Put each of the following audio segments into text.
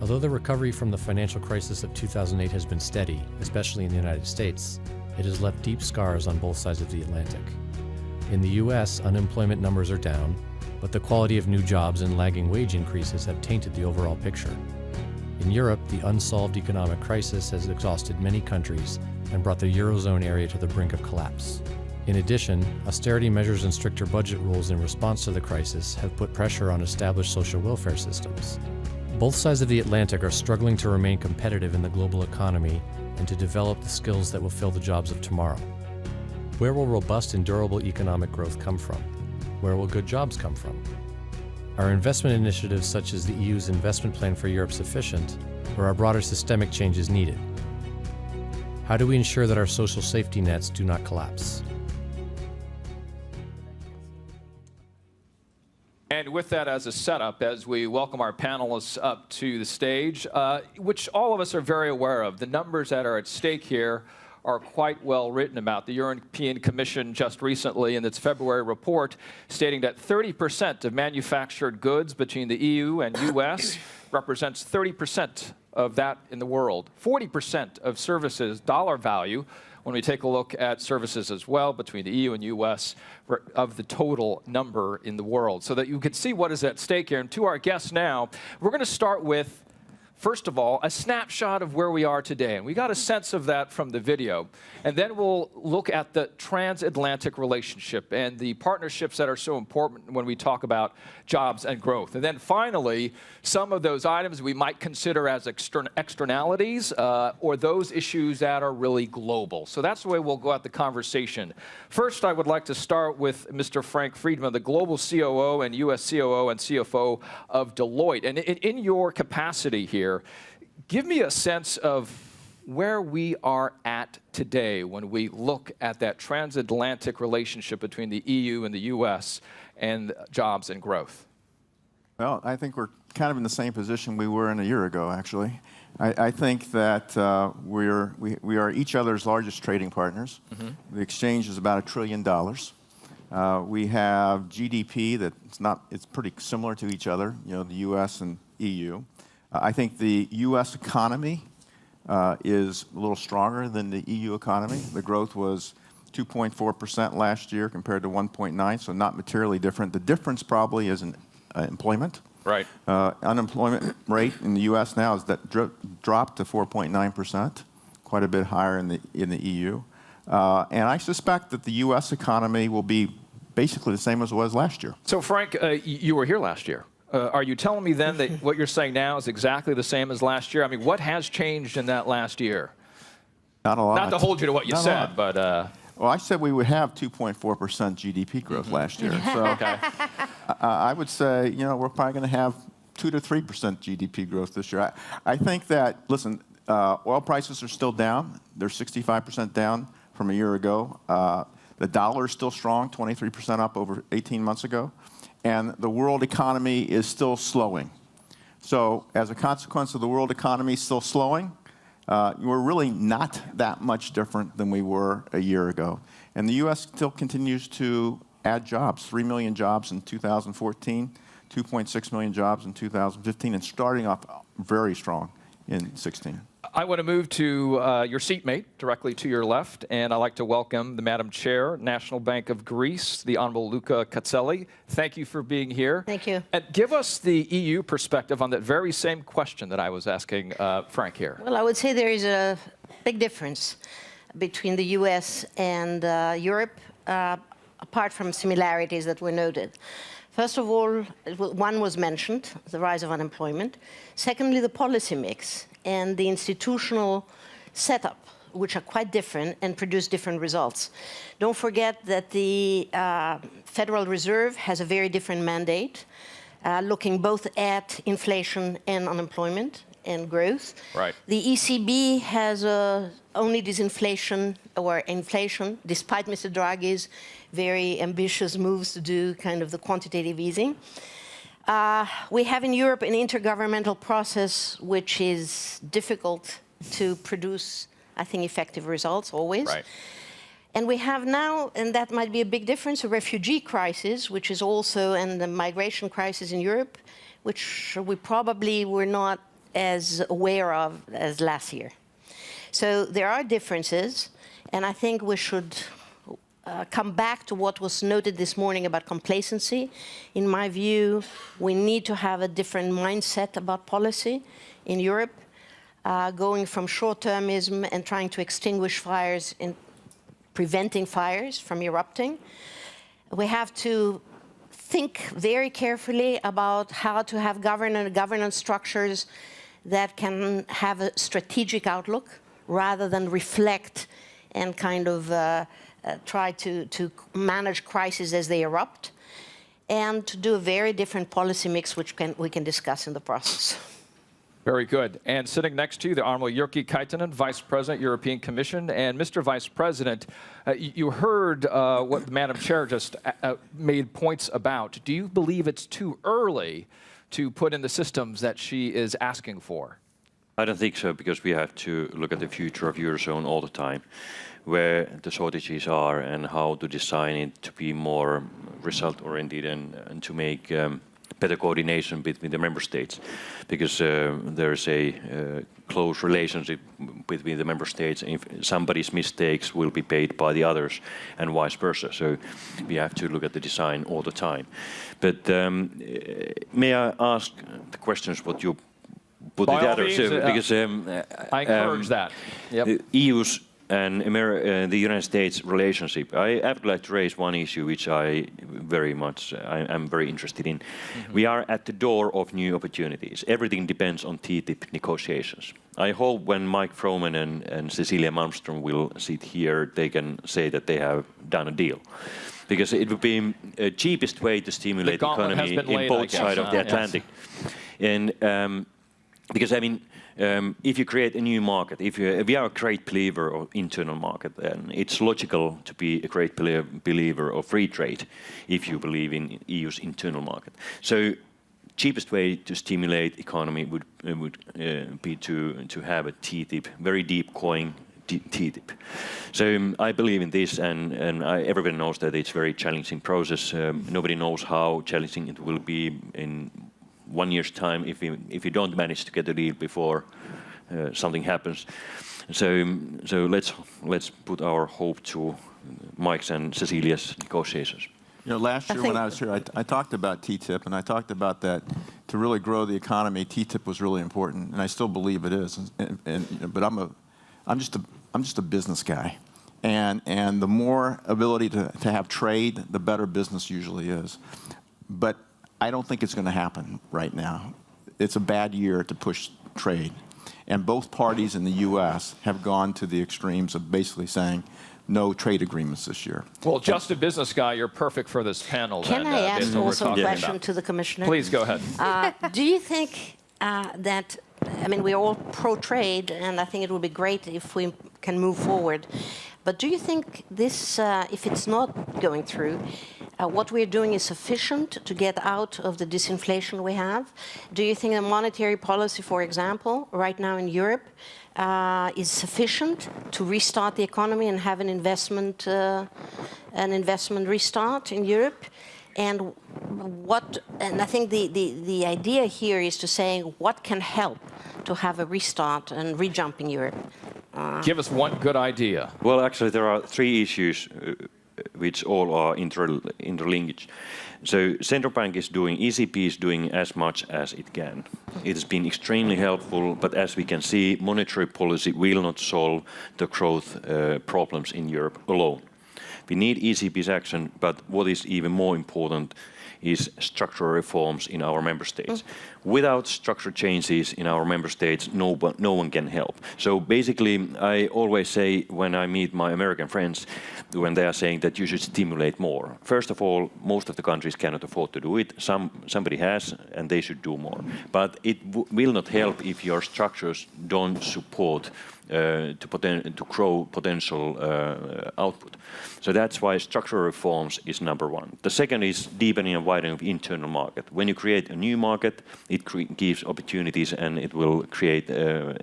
Although the recovery from the financial crisis of 2008 has been steady, especially in the United States, it has left deep scars on both sides of the Atlantic. In the US, unemployment numbers are down, but the quality of new jobs and lagging wage increases have tainted the overall picture. In Europe, the unsolved economic crisis has exhausted many countries and brought the Eurozone area to the brink of collapse. In addition, austerity measures and stricter budget rules in response to the crisis have put pressure on established social welfare systems. Both sides of the Atlantic are struggling to remain competitive in the global economy and to develop the skills that will fill the jobs of tomorrow. Where will robust and durable economic growth come from? Where will good jobs come from? Are investment initiatives such as the EU's investment plan for Europe sufficient, or are broader systemic changes needed? How do we ensure that our social safety nets do not collapse? And with that as a setup, as we welcome our panelists up to the stage, which all of us are very aware of, the numbers that are at stake here are quite well written about. The European Commission just recently, in its February report, stating that 30% of manufactured goods between the EU and US represents 30% of that in the world. 40% of services dollar value, when we take a look at services as well between the EU and US, of the total number in the world, so that you can see what is at stake here. And to our guests now, we're going to start with, first of all, a snapshot of where we are today. And we got a sense of that from the video. And then we'll look at the transatlantic relationship and the partnerships that are so important when we talk about jobs and growth. And then finally, some of those items we might consider as externalities or those issues that are really global. So that's the way we'll go at the conversation. First, I would like to start with Mr. Frank Friedman, the global COO and US COO and CFO of Deloitte. And in your capacity here, give me a sense of where we are at today when we look at that transatlantic relationship between the EU and the US and jobs and growth. Well, I think we're kind of in the same position we were in a year ago, actually. I think that we are each other's largest trading partners. Mm-hmm. The exchange is about $1 trillion. We have GDP it's pretty similar to each other, the US and EU. I think the US economy is a little stronger than the EU economy. The growth was 2.4% last year compared to 1.9%, so not materially different. The difference probably is in employment. Right. Unemployment rate in the U.S. now is dropped to 4.9%, quite a bit higher in the EU. And I suspect that the U.S. economy will be basically the same as it was last year. So, Frank, you were here last year. Are you telling me then that what you're saying now is exactly the same as last year? I mean, what has changed in that last year? Not a lot. Not to hold you to what you said, but... Well, I said we would have 2.4% GDP growth last year. So okay. I would say, we're probably going to have 2 to 3% GDP growth this year. I think that, listen, oil prices are still down. They're 65% down from a year ago. The dollar is still strong, 23% up over 18 months ago. And the world economy is still slowing. So as a consequence of the world economy still slowing, we're really not that much different than we were a year ago. And the U.S. still continues to add jobs, 3 million jobs in 2014, 2.6 million jobs in 2015, and starting off very strong in 16. I want to move to your seatmate directly to your left, and I'd like to welcome the Madam Chair, National Bank of Greece, the Honorable Louka Katseli. Thank you for being here. Thank you. And give us the EU perspective on that very same question that I was asking Frank here. Well, I would say there is a big difference between the US and Europe, apart from similarities that were noted. First of all, one was mentioned, the rise of unemployment. Secondly, the policy mix and the institutional setup, which are quite different and produce different results. Don't forget that the Federal Reserve has a very different mandate, looking both at inflation and unemployment and growth. Right. The ECB has only disinflation or inflation, despite Mr. Draghi's very ambitious moves to do kind of the quantitative easing. We have in Europe an intergovernmental process which is difficult to produce, I think, effective results always. Right. And we have now, and that might be a big difference, a refugee crisis, which is also, and the migration crisis in Europe, which we probably were not as aware of as last year. So there are differences, and I think we should come back to what was noted this morning about complacency. In my view, we need to have a different mindset about policy in Europe, going from short-termism and trying to extinguish fires and preventing fires from erupting. We have to think very carefully about how to have governance structures that can have a strategic outlook rather than reflect and kind of try to manage crises as they erupt, and to do a very different policy mix, which we can discuss in the process. Very good. And sitting next to you, the Honorable Jyrki Katainen, Vice President, European Commission. And Mr. Vice President, you heard what the Madam Chair just made points about. Do you believe it's too early to put in the systems that she is asking for? I don't think so, because we have to look at the future of Eurozone all the time, where the shortages are and how to design it to be more result-oriented and to make better coordination between the member states, because there's a close relationship between the member states. If somebody's mistakes will be paid by the others and vice versa. So we have to look at the design all the time. But may I ask the questions what you put By all together? means, Because I encourage that. Yep. EU's and the United States relationship, I would like to raise one issue which I'm very interested in. Mm-hmm. We are at the door of new opportunities. Everything depends on TTIP negotiations. I hope when Mike Froman and Cecilia Malmström will sit here, they can say that they have done a deal. Because it would be the cheapest way to stimulate the economy in both sides of the Atlantic. Yes. And because, I mean, if you create a new market, if we are a great believer of internal market, then it's logical to be a great believer of free trade if you believe in EU's internal market. So cheapest way to stimulate economy would be to have a TTIP, very deep going TTIP. So I believe in this, and everybody knows that it's a very challenging process. Nobody knows how challenging it will be in 1 year's time if you don't manage to get a deal before something happens. So let's put our hope to Mike's and Cecilia's negotiations. You know, last year when I was here, I talked about TTIP, and I talked about that to really grow the economy, TTIP was really important, and I still believe it is. But I'm just a business guy, and the more ability to have trade, the better business usually is. But I don't think it's going to happen right now. It's a bad year to push trade. And both parties in the U.S. have gone to the extremes of basically saying no trade agreements this year. Well, just a business guy, you're perfect for this panel. Can I ask also a question to the Commissioner? Please, go ahead. Do you think that, I mean, we're all pro-trade, and I think it would be great if we can move forward. But do you think this, if it's not going through, what we're doing is sufficient to get out of the disinflation we have? Do you think the monetary policy, for example, right now in Europe, is sufficient to restart the economy and have an investment restart in Europe? And I think the idea here is to say what can help to have a restart and re-jump in Europe. Give us one good idea. Well, actually, there are three issues which all are interlinked. So central bank is doing, ECB is doing as much as it can. It has been extremely helpful, but as we can see, monetary policy will not solve the growth problems in Europe alone. We need ECB's action, but what is even more important is structural reforms in our member states. Without structural changes in our member states, no one can help. So basically, I always say when I meet my American friends, when they are saying that you should stimulate more. First of all, most of the countries cannot afford to do it. Somebody has, and they should do more. But it will not help if your structures don't support to grow potential output. So that's why structural reforms is number one. The second is deepening and widening of internal market. When you create a new market, it gives opportunities and it will create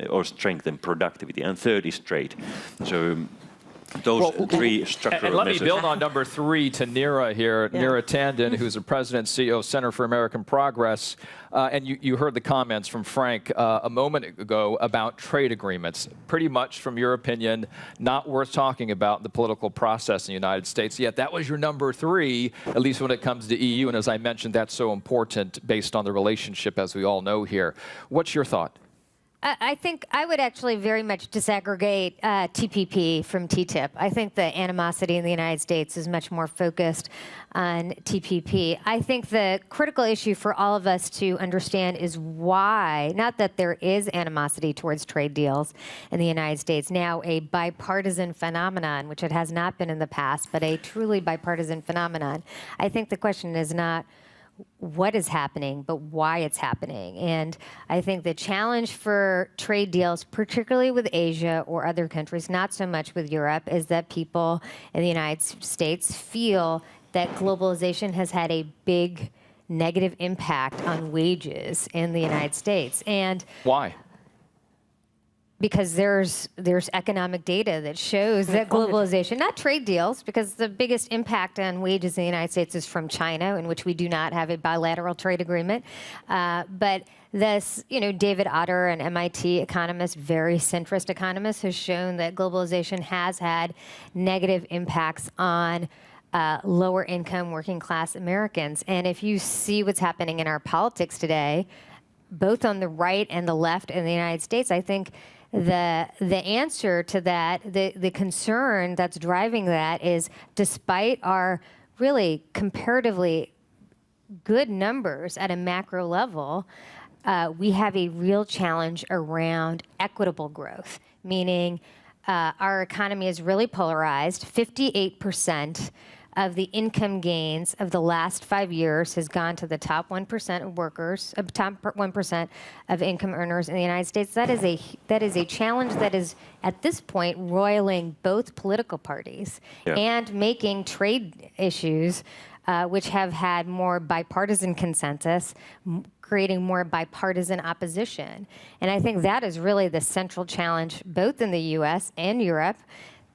or strengthen productivity. And third is trade. So those three structural And let me measures. build on number 3 to Neera here, Yeah. Neera Tanden, who's the president and CEO of Center for American Progress. And you heard the comments from Frank a moment ago about trade agreements. Pretty much, from your opinion, not worth talking about in the political process in the United States. Yet that was your number 3, at least when it comes to EU. And as I mentioned, that's so important based on the relationship, as we all know here. What's your thought? I think I would actually very much disaggregate TPP from TTIP. I think the animosity in the United States is much more focused on TPP. I think the critical issue for all of us to understand is why, not that there is animosity towards trade deals in the United States, now a bipartisan phenomenon, which it has not been in the past, but a truly bipartisan phenomenon. I think the question is not what is happening, but why it's happening. And I think the challenge for trade deals, particularly with Asia or other countries, not so much with Europe, is that people in the United States feel that globalization has had a big negative impact on wages in the United States. And Why? because there's economic data that shows that globalization, not trade deals, because the biggest impact on wages in the United States is from China, in which we do not have a bilateral trade agreement. But this, David Otter, an MIT economist, very centrist economist, has shown that globalization has had negative impacts on lower income working class Americans. And if you see what's happening in our politics today, both on the right and the left in the United States, I think the answer to that, the concern that's driving that is, despite our really comparatively good numbers at a macro level, we have a real challenge around equitable growth, meaning our economy is really polarized. 58% of the income gains of the last 5 years has gone to the top 1% of workers, top 1% of income earners in the United States. That is a challenge that is, at this point, roiling both political parties and making trade issues, which have had more bipartisan consensus, creating more bipartisan opposition. And I think that is really the central challenge, both in the U.S. and Europe.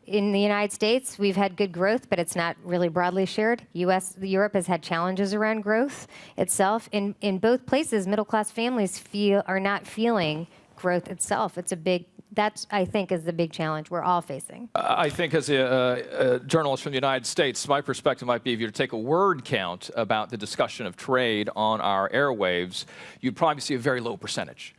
In the United States, we've had good growth, but it's not really broadly shared. Europe has had challenges around growth itself. In both places, middle-class families are not feeling growth itself. That, I think, is the big challenge we're all facing. I think as a journalist from the United States, my perspective might be, if you were to take a word count about the discussion of trade on our airwaves, you'd probably see a very low percentage.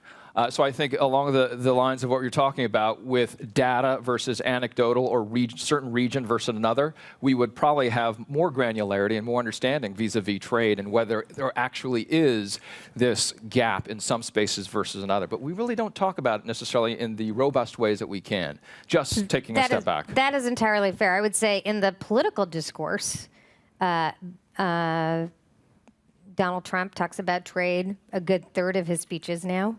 So I think along the lines of what you're talking about with data versus anecdotal or certain region versus another, we would probably have more granularity and more understanding vis-a-vis trade and whether there actually is this gap in some spaces versus another. But we really don't talk about it necessarily in the robust ways that we can, just taking a step back. That is entirely fair. I would say in the political discourse, Donald Trump talks about trade a good third of his speeches now.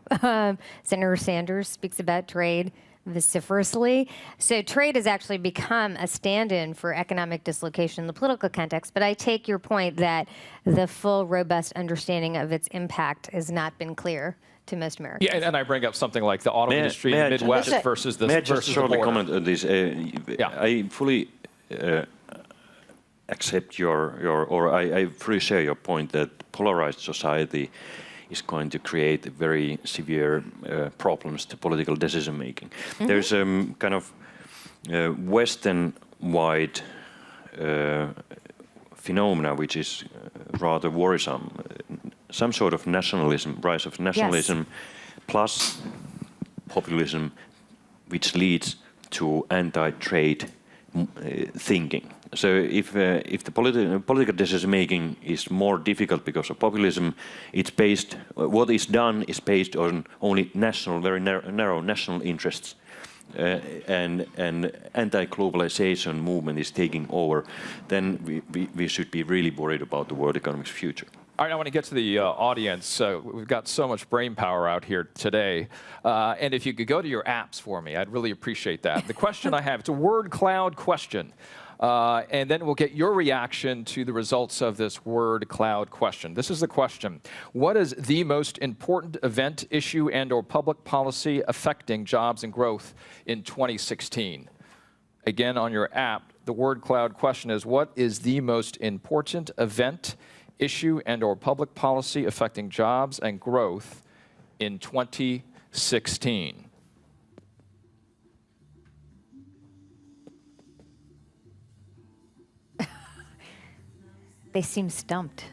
Senator Sanders speaks about trade vociferously. So trade has actually become a stand-in for economic dislocation in the political context. But I take your point that the full, robust understanding of its impact has not been clear to most Americans. Yeah, and I bring up something like the auto industry in the Midwest versus the May I just shortly comment on this? I fully accept I fully share your point that polarized society is going to create very severe problems to political decision making. Mm-hmm. There's kind of Western-wide phenomena which is rather worrisome. Some sort of nationalism, rise of nationalism, plus populism, which leads to anti-trade thinking. So if the political decision making is more difficult because of populism, what is done is based on only very narrow national interests, and anti-globalization movement is taking over, then we should be really worried about the world economic's future. All right, I want to get to the audience. We've got so much brain power out here today. And if you could go to your apps for me, I'd really appreciate that. The question I have, it's a word cloud question. And then we'll get your reaction to the results of this word cloud question. This is the question. What is the most important event, issue, and/or public policy affecting jobs and growth in 2016? again on your app, the word cloud question is, what is the most important event, issue, and/or public policy affecting jobs and growth in 2016? They seem stumped.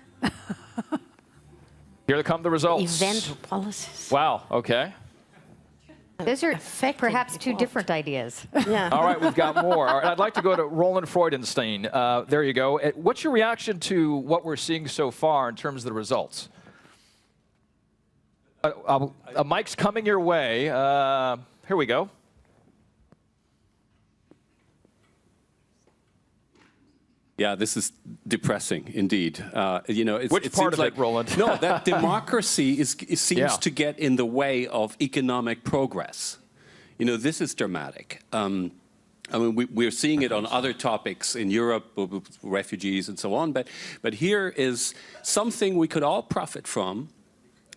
Here come the results. Event or policies. Wow, okay. Those are Affecting perhaps two people. different ideas. Yeah. All right, we've got more. All right, I'd like to go to Roland Freudenstein. There you go. What's your reaction to what we're seeing so far in terms of the results? A mic's coming your way. Here we go. Yeah, this is depressing indeed. You know, Which it part seems of it, Roland? No, that democracy seems Yeah. to get in the way of economic progress. You know, this is dramatic. I mean, we're seeing it on other topics in Europe, with refugees and so on. But here is something we could all profit from.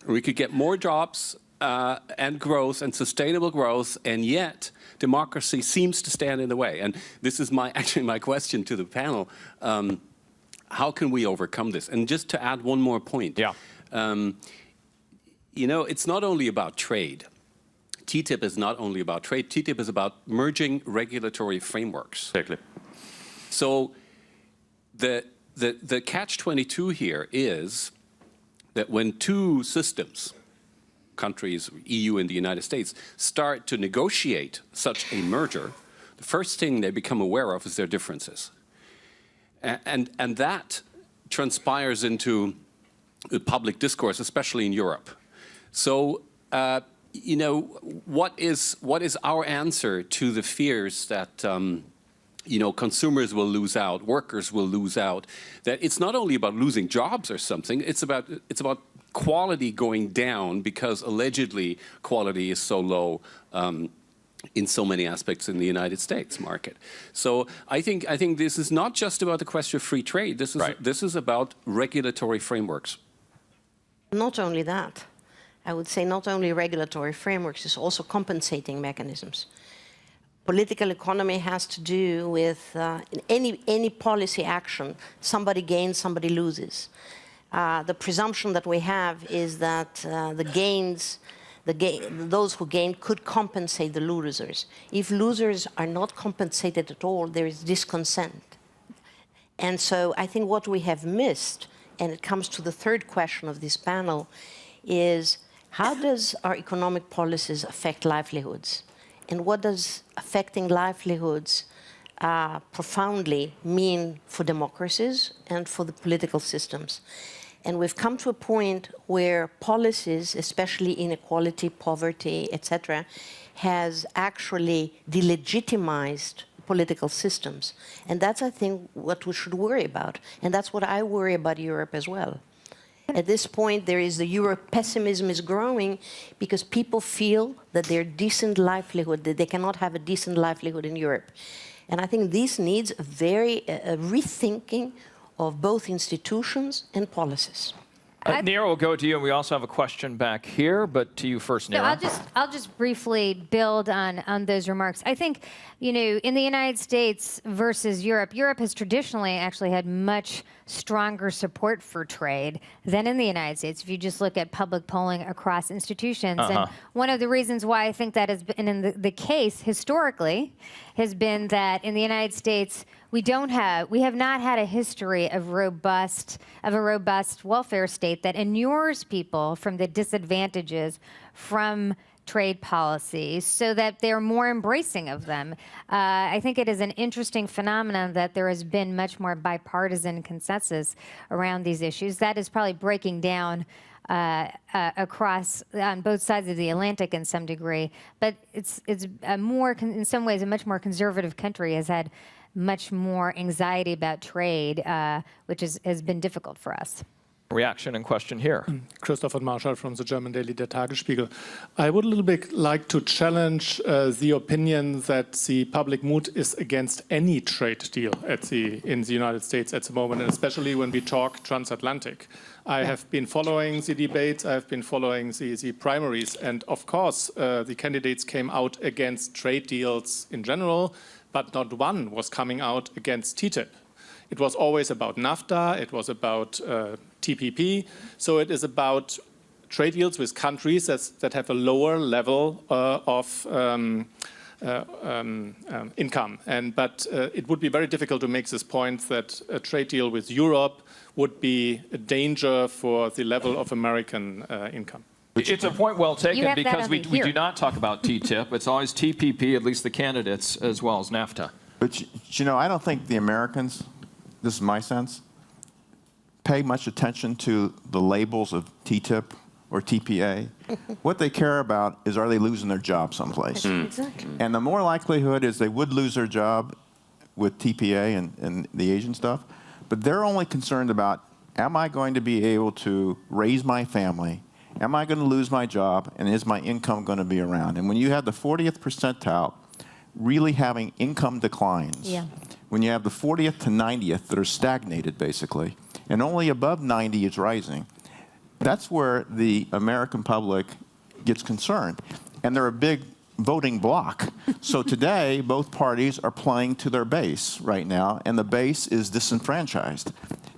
We could get more jobs and growth and sustainable growth, and yet democracy seems to stand in the way. And this is actually my question to the panel. How can we overcome this? And just to add one more point. Yeah. You know, it's not only about trade. TTIP is not only about trade. TTIP is about merging regulatory frameworks. Exactly. So the catch-22 here is that when two systems, countries, EU and the United States, start to negotiate such a merger, the first thing they become aware of is their differences. And that transpires into public discourse, especially in Europe. So, you know, what is our answer to the fears that you know, consumers will lose out, workers will lose out? That it's not only about losing jobs or something, it's about quality going down because allegedly quality is so low in so many aspects in the United States market. So I think this is not just about the question of free trade. This is about regulatory frameworks. Not only that, I would say not only regulatory frameworks, it's also compensating mechanisms. Political economy has to do with any policy action, somebody gains, somebody loses. The presumption that we have is that those who gain could compensate the losers. If losers are not compensated at all, there is disconsent. And so I think what we have missed, and it comes to the third question of this panel, is how does our economic policies affect livelihoods? And what does affecting livelihoods profoundly mean for democracies and for the political systems? And we've come to a point where policies, especially inequality, poverty, etc., has actually delegitimized political systems. And that's, I think, what we should worry about. And that's what I worry about Europe as well. At this point, the Europe pessimism is growing because people feel that their decent livelihood, that they cannot have a decent livelihood in Europe. And I think this needs a very rethinking of both institutions and policies. Neera, we'll go to you, and we also have a question back here, but to you first, Neera. So I'll just briefly build on those remarks. I think, you know, in the United States versus Europe, Europe has traditionally actually had much stronger support for trade than in the United States, if you just look at public polling across institutions. And one of the reasons why I think that has been in the case historically has been that in the United States, we have not had a history of a robust welfare state that inures people from the disadvantages from trade policies so that they're more embracing of them. I think it is an interesting phenomenon that there has been much more bipartisan consensus around these issues. That is probably breaking down across on both sides of the Atlantic in some degree, but it's a more in some ways a much more conservative country has had much more anxiety about trade, which has been difficult for us. Reaction and question here. Christopher Marshall from the German daily Der Tagesspiegel. I would a little bit like to challenge the opinion that the public mood is against any trade deal in the United States at the moment, and especially when we talk transatlantic. I have been following the debates, I have been following the primaries, and of course the candidates came out against trade deals in general, but not one was coming out against TTIP. It was always about NAFTA, it was about TPP, so it is about trade deals with countries that have a lower level of income. But it would be very difficult to make this point that a trade deal with Europe would be a danger for the level of American income. It's a point well taken because we here. do not talk about TTIP. It's always TPP, at least the candidates, as well as NAFTA. But you know, I don't think the Americans, this is my sense, pay much attention to the labels of TTIP or TPA. What they care about is, are they losing their job someplace? Exactly. And the more likelihood is they would lose their job with TPA and the Asian stuff, but they're only concerned about, am I going to be able to raise my family? Am I going to lose my job? And is my income going to be around? And when you have the 40th percentile really having income declines, when you have the 40th to 90th that are stagnated, basically, and only above 90 is rising, that's where the American public gets concerned. And they're a big voting bloc. So today, both parties are playing to their base right now, and the base is disenfranchised.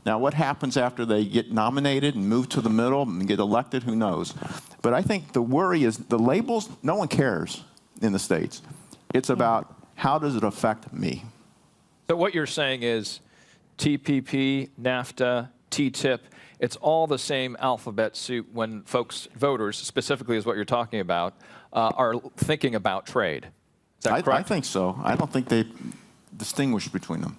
Now, what happens after they get nominated and move to the middle and get elected, who knows? But I think the worry is the labels, no one cares in the States. It's about, how does it affect me? So what you're saying is TPP, NAFTA, TTIP, it's all the same alphabet soup when folks, voters, specifically is what you're talking about, are thinking about trade. Is that correct? I think so. I don't think they distinguish between them.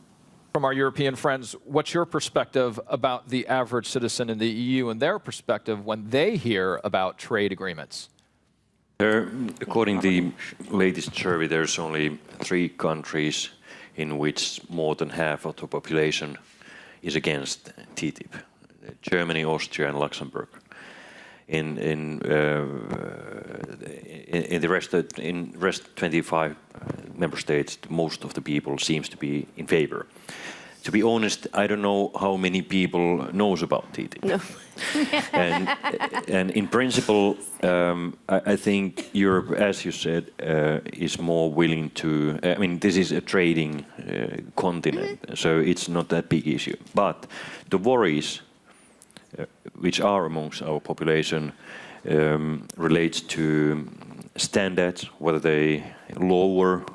From our European friends, what's your perspective about the average citizen in the EU and their perspective when they hear about trade agreements? According to the latest survey, there's only 3 countries in which more than half of the population is against TTIP: Germany, Austria, and Luxembourg. In the rest 25 member states, most of the people seems to be in favor. To be honest, I don't know how many people knows about TTIP. No. and in principle, I think Europe, as you said, is more willing to. I mean, this is a trading continent, so it's not that big issue. But the worries, which are amongst our population, relates to standards, whether they lower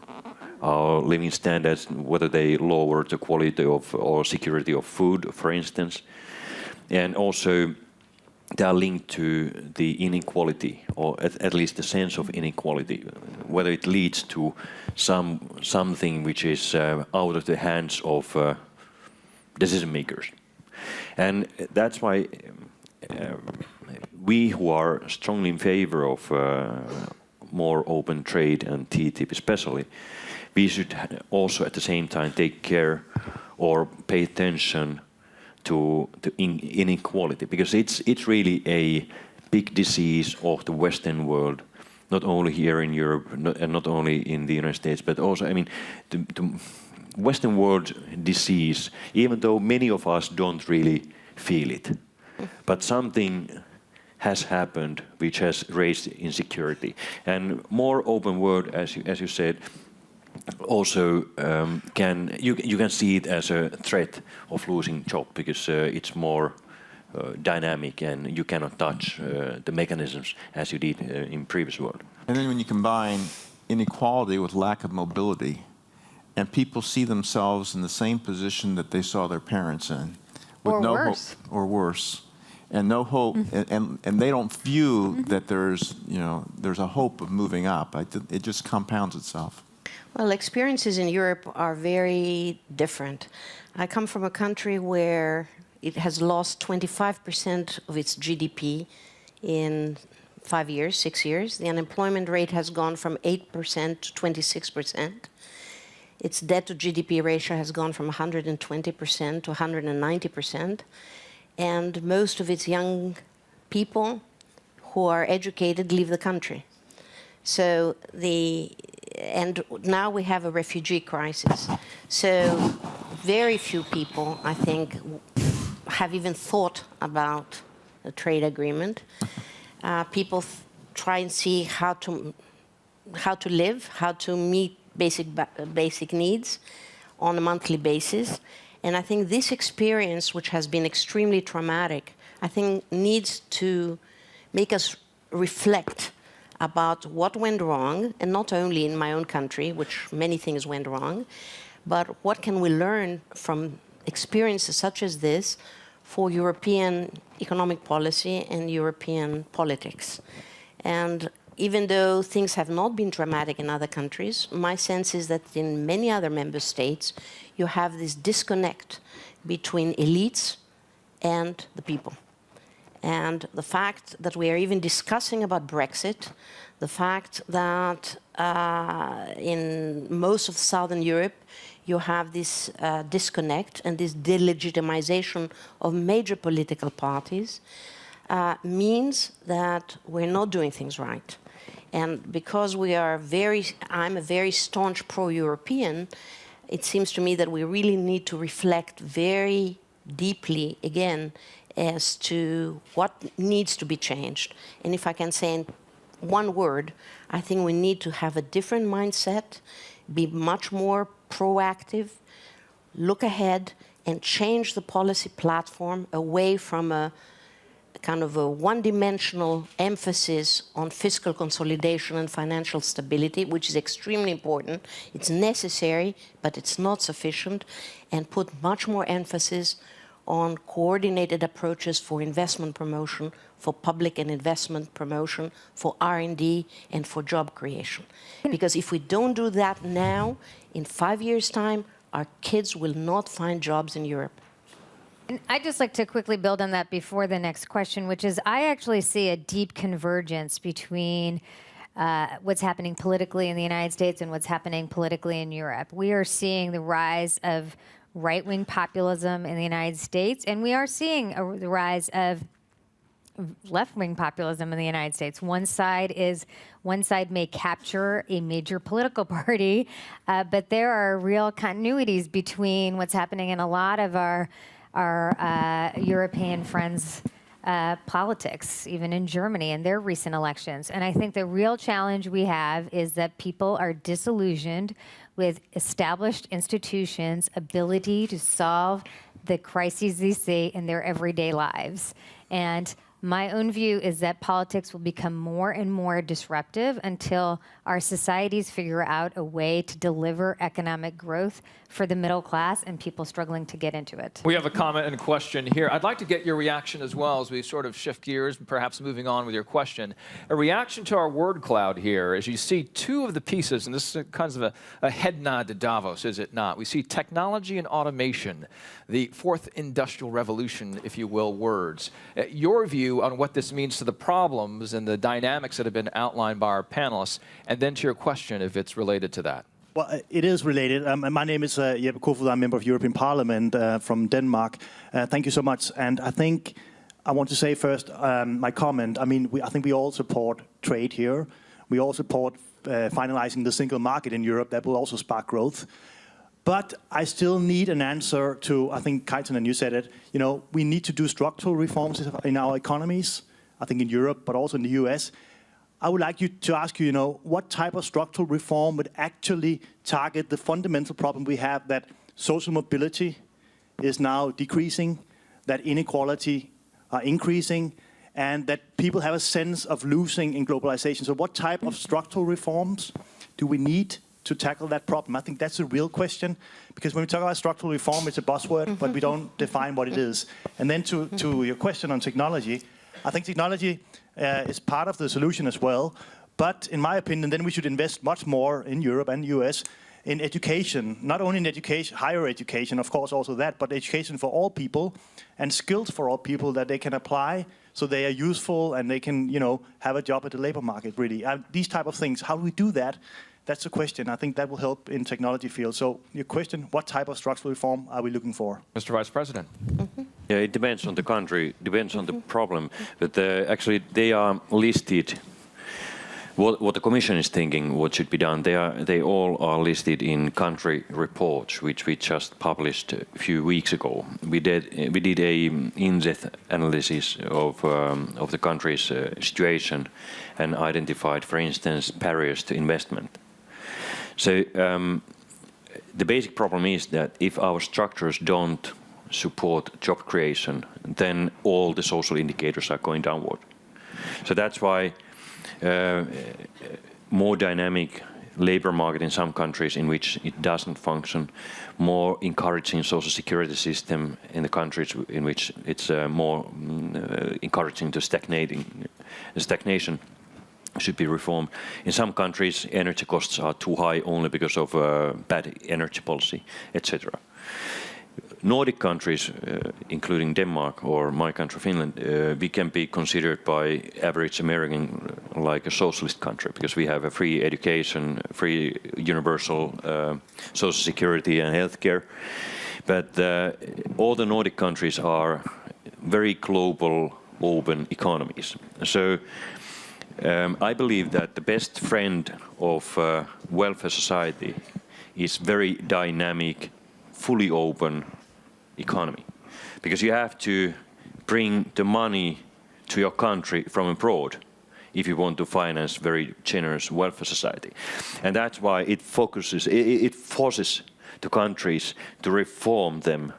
our living standards, whether they lower the quality of or security of food, for instance, and also they are linked to the inequality, or at least the sense of inequality, whether it leads to something which is out of the hands of decision makers. And that's why we who are strongly in favor of more open trade and TTIP especially, we should also at the same time take care or pay attention to inequality, because it's really a big disease of the Western world, not only here in Europe and not only in the United States, but also, I mean, the Western world disease, even though many of us don't really feel it, but something has happened which has raised insecurity. And more open world, as you said, also you can see it as a threat of losing job, because it's more dynamic and you cannot touch the mechanisms as you did in previous world. And then when you combine inequality with lack of mobility, and people see themselves in the same position that they saw their parents in, with Or no worse. hope, or worse, and no hope, and they don't view that there's a hope of moving up. It just compounds itself. Well, experiences in Europe are very different. I come from a country where it has lost 25% of its GDP in 5 years, 6 years. The unemployment rate has gone from 8% to 26%. Its debt to GDP ratio has gone from 120% to 190%. and most of its young people who are educated leave the country. So and now we have a refugee crisis. So very few people, I think, have even thought about a trade agreement. People try and see how to live, how to meet basic needs on a monthly basis. And I think this experience, which has been extremely traumatic, I think needs to make us reflect about what went wrong, and not only in my own country, which many things went wrong, but what can we learn from experiences such as this for European economic policy and European politics. And even though things have not been dramatic in other countries, my sense is that in many other member states, you have this disconnect between elites and the people. And the fact that we are even discussing about Brexit, the fact that in most of Southern Europe, you have this disconnect and this delegitimization of major political parties, means that we're not doing things right. And because I'm a very staunch pro-European, it seems to me that we really need to reflect very deeply again as to what needs to be changed. And if I can say in one word, I think we need to have a different mindset, be much more proactive, look ahead, and change the policy platform away from a kind of a one-dimensional emphasis on fiscal consolidation and financial stability, which is extremely important. It's necessary, but it's not sufficient, and put much more emphasis on coordinated approaches for investment promotion, for public and investment promotion, for R&D, and for job creation. Because if we don't do that now, in 5 years' time, our kids will not find jobs in Europe. And I'd just like to quickly build on that before the next question, which is I actually see a deep convergence between what's happening politically in the United States and what's happening politically in Europe. We are seeing the rise of right-wing populism in the United States, and we are seeing the rise of left-wing populism in the United States. One side may capture a major political party, but there are real continuities between what's happening in a lot of our European friends' politics, even in Germany and their recent elections. And I think the real challenge we have is that people are disillusioned with established institutions' ability to solve the crises they see in their everyday lives. And my own view is that politics will become more and more disruptive until our societies figure out a way to deliver economic growth for the middle class and people struggling to get into it. We have a comment and a question here. I'd like to get your reaction as well as we sort of shift gears, perhaps moving on with your question. A reaction to our word cloud here, as you see two of the pieces, and this is kind of a head nod to Davos, is it not? We see technology and automation, the fourth industrial revolution, if you will, words. Your view on what this means to the problems and the dynamics that have been outlined by our panelists, and then to your question, if it's related to that. Well, it is related. My name is Jeppe Kofod. I'm a member of European Parliament from Denmark. Thank you so much. And I think I want to say first my comment. I mean, I think we all support trade here. We all support finalizing the single market in Europe. That will also spark growth. But I still need an answer to, I think, Katainen, you said it, we need to do structural reforms in our economies, I think in Europe, but also in the US. I would like to ask you, what type of structural reform would actually target the fundamental problem we have that social mobility is now decreasing, that inequality are increasing, and that people have a sense of losing in globalization. So what type of structural reforms do we need to tackle that problem? I think that's a real question, because when we talk about structural reform, it's a buzzword, but we don't define what it is. And then to your question on technology, I think technology is part of the solution as well. But in my opinion, then we should invest much more in Europe and US in education, not only in education, higher education, of course, also that, but education for all people and skills for all people that they can apply so they are useful and they can, have a job at the labor market, really. These type of things, how do we do that? That's the question. I think that will help in technology field. So your question, what type of structural reform are we looking for? Mr. Vice President. Yeah, Yeah, it depends on the country, depends on the problem. But actually, they are listed. What the Commission is thinking, what should be done, they all are listed in country reports, which we just published a few weeks ago. We did a in-depth analysis of the country's situation and identified, for instance, barriers to investment. So the basic problem is that if our structures don't support job creation, then all the social indicators are going downward. So that's why more dynamic labor market in some countries in which it doesn't function, more encouraging social security system in the countries in which it's more encouraging to stagnation should be reformed. In some countries, energy costs are too high only because of bad energy policy, etc. Nordic countries, including Denmark or my country, Finland, we can be considered by average American like a socialist country because we have a free education, free universal social security and healthcare. But all the Nordic countries are very global, open economies. So I believe that the best friend of welfare society is very dynamic, fully open economy, because you have to bring the money to your country from abroad if you want to finance very generous welfare society. And that's why it forces the countries to reform them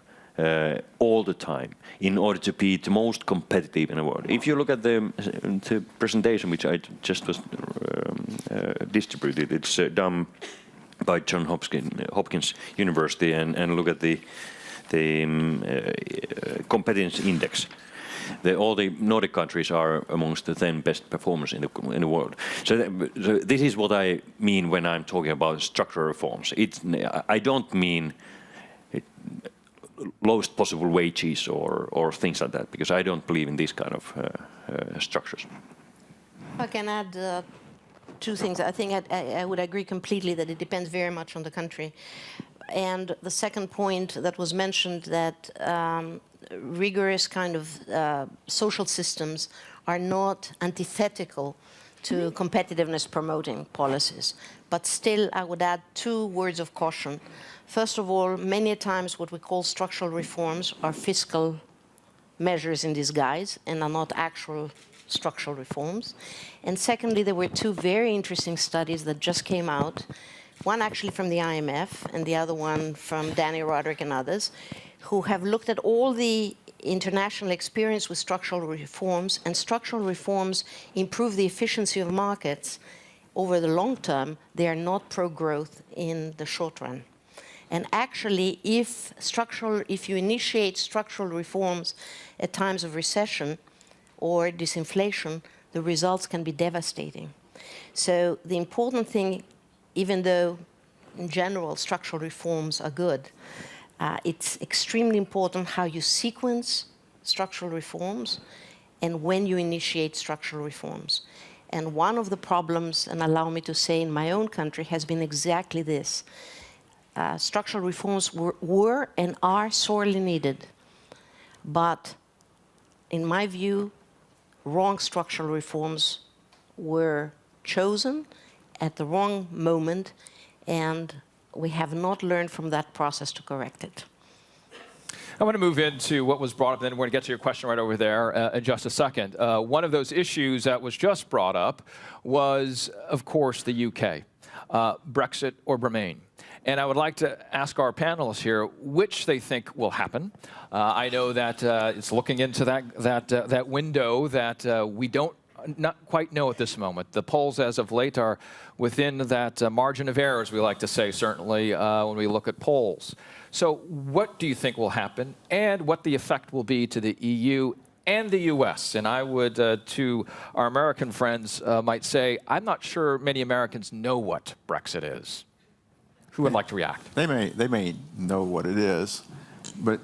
all the time in order to be the most competitive in the world. If you look at the presentation which I just was distributed, it's done by Johns Hopkins University, and look at the competence index. All the Nordic countries are amongst the 10 best performers in the world. So this is what I mean when I'm talking about structural reforms. I don't mean lowest possible wages or things like that, because I don't believe in these kind of structures. I can add two things. I think I would agree completely that it depends very much on the country. And the second point that was mentioned, that rigorous kind of social systems are not antithetical to competitiveness promoting policies. But still, I would add two words of caution. First of all, many times what we call structural reforms are fiscal measures in disguise and are not actual structural reforms. And secondly, there were two very interesting studies that just came out, one actually from the IMF and the other one from Danny Roderick and others, who have looked at all the international experience with structural reforms, and structural reforms improve the efficiency of markets over the long term. They are not pro-growth in the short run. And actually, if you initiate structural reforms at times of recession or disinflation, the results can be devastating. So the important thing, even though in general structural reforms are good, it's extremely important how you sequence structural reforms and when you initiate structural reforms. And one of the problems, and allow me to say in my own country, has been exactly this. Structural reforms were and are sorely needed. But in my view, wrong structural reforms were chosen at the wrong moment, and we have not learned from that process to correct it. I want to move into what was brought up, then we're going to get to your question right over there in just a second. One of those issues that was just brought up was, of course, the UK, Brexit or Remain. And I would like to ask our panelists here which they think will happen. I know that it's looking into that window that we don't not quite know at this moment. The polls as of late are within that margin of error, as we like to say, certainly, when we look at polls. So what do you think will happen, and what the effect will be to the EU and the US? And I would, to our American friends, might say, I'm not sure many Americans know what Brexit is. Who would like to react? They may know what it is, but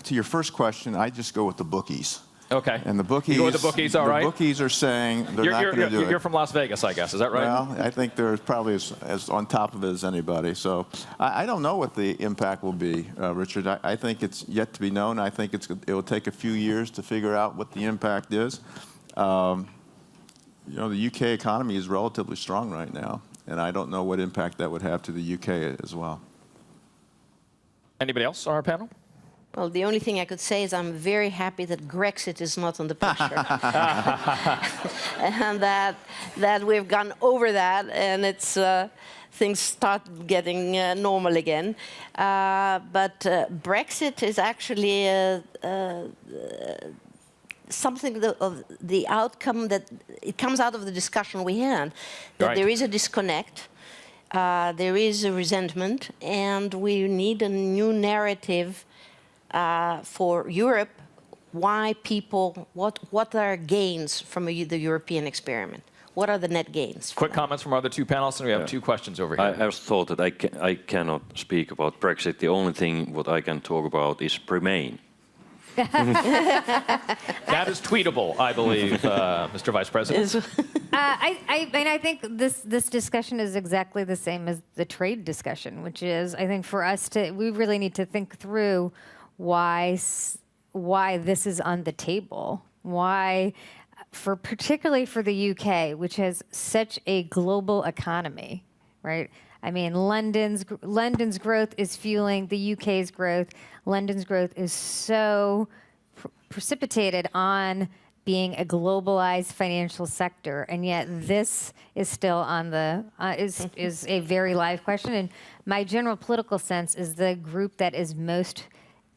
to your first question, I just go with the bookies. Okay. And the bookies. You go with the bookies, all right? The bookies are saying they're not going to do it. You're from Las Vegas, I guess. Is that right? Well, I think they're probably as on top of it as anybody. So I don't know what the impact will be, Richard. I think it's yet to be known. I think it will take a few years to figure out what the impact is. You know, the UK economy is relatively strong right now, and I don't know what impact that would have to the UK as well. Anybody else on our panel? Well, the only thing I could say is I'm very happy that Grexit is not under pressure. And that we've gone over that, and it's things start getting normal again. But Brexit is actually something of the outcome that it comes out of the discussion we had, that Right. there is a disconnect, there is a resentment, and we need a new narrative for Europe. Why people, what are gains from the European experiment? What are the net gains? Quick comments from our other two panelists, and we have two questions over here. I was thought that I cannot speak about Brexit. The only thing what I can talk about is Remain. That is tweetable, I believe, Mr. Vice President. I mean, I think this discussion is exactly the same as the trade discussion, which is, I think for us we really need to think through why this is on the table. Why, particularly for the UK, which has such a global economy, right? I mean, London's growth is fueling the UK's growth. London's growth is so precipitated on being a globalized financial sector, and yet this is still on the is a very live question. And my general political sense is the group that is most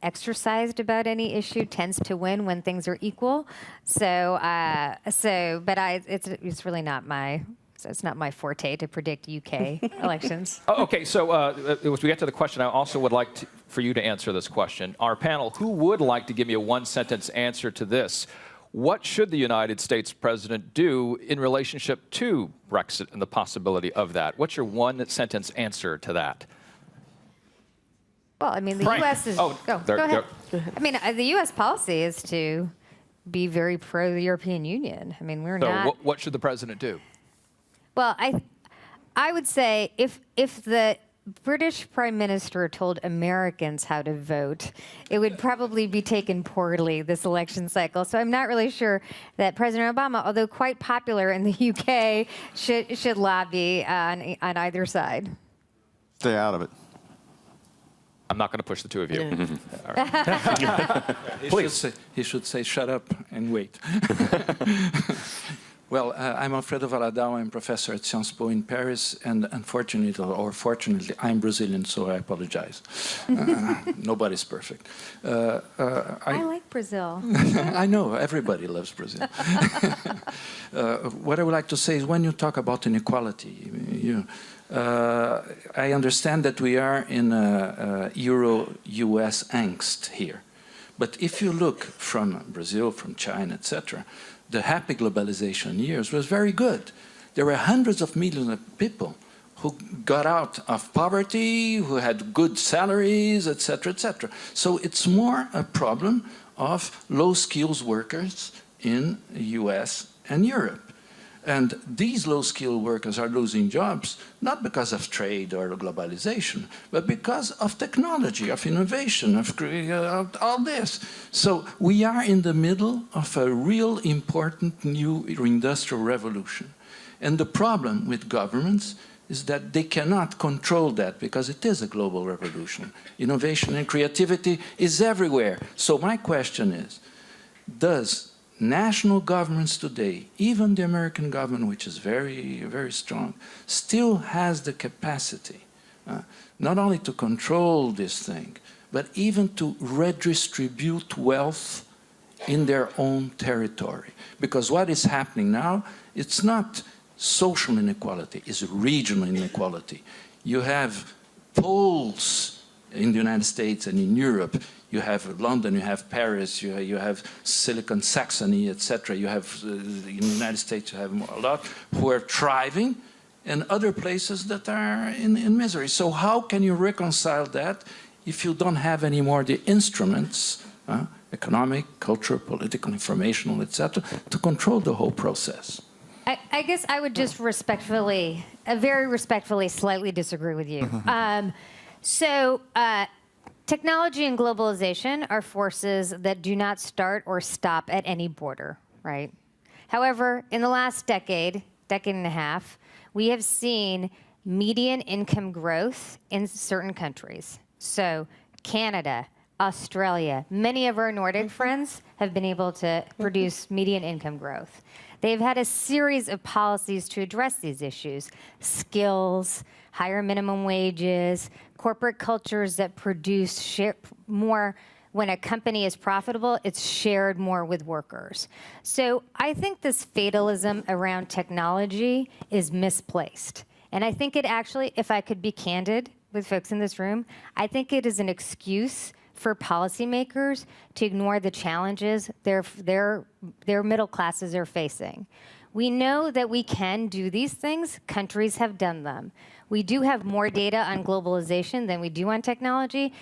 exercised about any issue tends to win when things are equal. So, but it's really not my. So it's not my forte to predict UK elections. Okay, so as we get to the question, I also would like for you to answer this question. Our panel, who would like to give me a one-sentence answer to this? What should the United States president do in relationship to Brexit and the possibility of that? What's your one-sentence answer to that? Well, I mean, the Frank. U.S. is... Oh, go ahead. I mean, the U.S. policy is to be very pro the European Union. I mean, we're not... So what should the president do? Well, I would say if the British Prime Minister told Americans how to vote, it would probably be taken poorly this election cycle. So I'm not really sure that President Obama, although quite popular in the UK, should lobby on either side. Stay out of it. I'm not going to push the two of you. He should say, shut up and wait. Well, I'm Alfredo Valadão. I'm professor at Sciences Po in Paris, and unfortunately, or fortunately, I'm Brazilian, so I apologize. Nobody's perfect. I like Brazil. I know, everybody loves Brazil. What I would like to say is when you talk about inequality, I understand that we are in a Euro-US angst here. But if you look from Brazil, from China, etc., the happy globalization years was very good. There were hundreds of millions of people who got out of poverty, who had good salaries, etc., etc. So it's more a problem of low skills workers in the US and Europe. And these low-skilled workers are losing jobs, not because of trade or globalization, but because of technology, of innovation, of all this. So we are in the middle of a real important new industrial revolution. And the problem with governments is that they cannot control that because it is a global revolution. Innovation and creativity is everywhere. So my question is, does national governments today, even the American government, which is very, very strong, still has the capacity not only to control this thing, but even to redistribute wealth in their own territory? Because what is happening now, it's not social inequality, it's regional inequality. You have poles in the United States and in Europe. You have London, you have Paris, you have Silicon Saxony, etc. You have, in the United States, you have a lot who are thriving, and other places that are in misery. So how can you reconcile that if you don't have any more the instruments economic, cultural, political, informational, etc., to control the whole process. I guess I would just respectfully, very respectfully, slightly disagree with you. Technology and globalization are forces that do not start or stop at any border, right? However, in the last decade and a half, we have seen median income growth in certain countries. So Canada, Australia, many of our Nordic friends have been able to produce median income growth. They've had a series of policies to address these issues: skills, higher minimum wages, corporate cultures that produce more. When a company is profitable, it's shared more with workers. So I think this fatalism around technology is misplaced. And I think it actually, if I could be candid with folks in this room, I think it is an excuse for policymakers to ignore the challenges their middle classes are facing. We know that we can do these things. Countries have done them. We do have more data on globalization than we do on technology.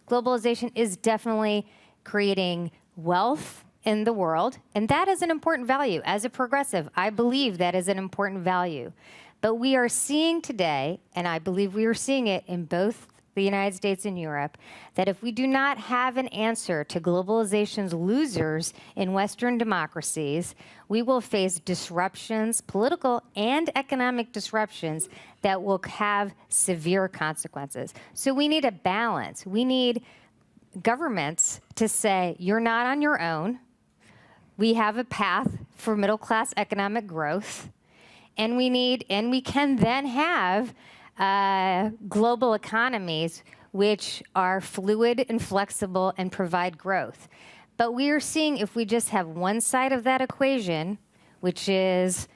Globalization is definitely creating wealth in the world, and that is an important value. As a progressive, I believe that is an important value. But we are seeing today, and I believe we are seeing it in both the United States and Europe, that if we do not have an answer to globalization's losers in Western democracies, we will face disruptions, political and economic disruptions, that will have severe consequences. So we need a balance. We need governments to say, you're not on your own. We have a path for middle-class economic growth, and we can then have global economies which are fluid and flexible and provide growth. But we are seeing, if we just have one side of that equation, which is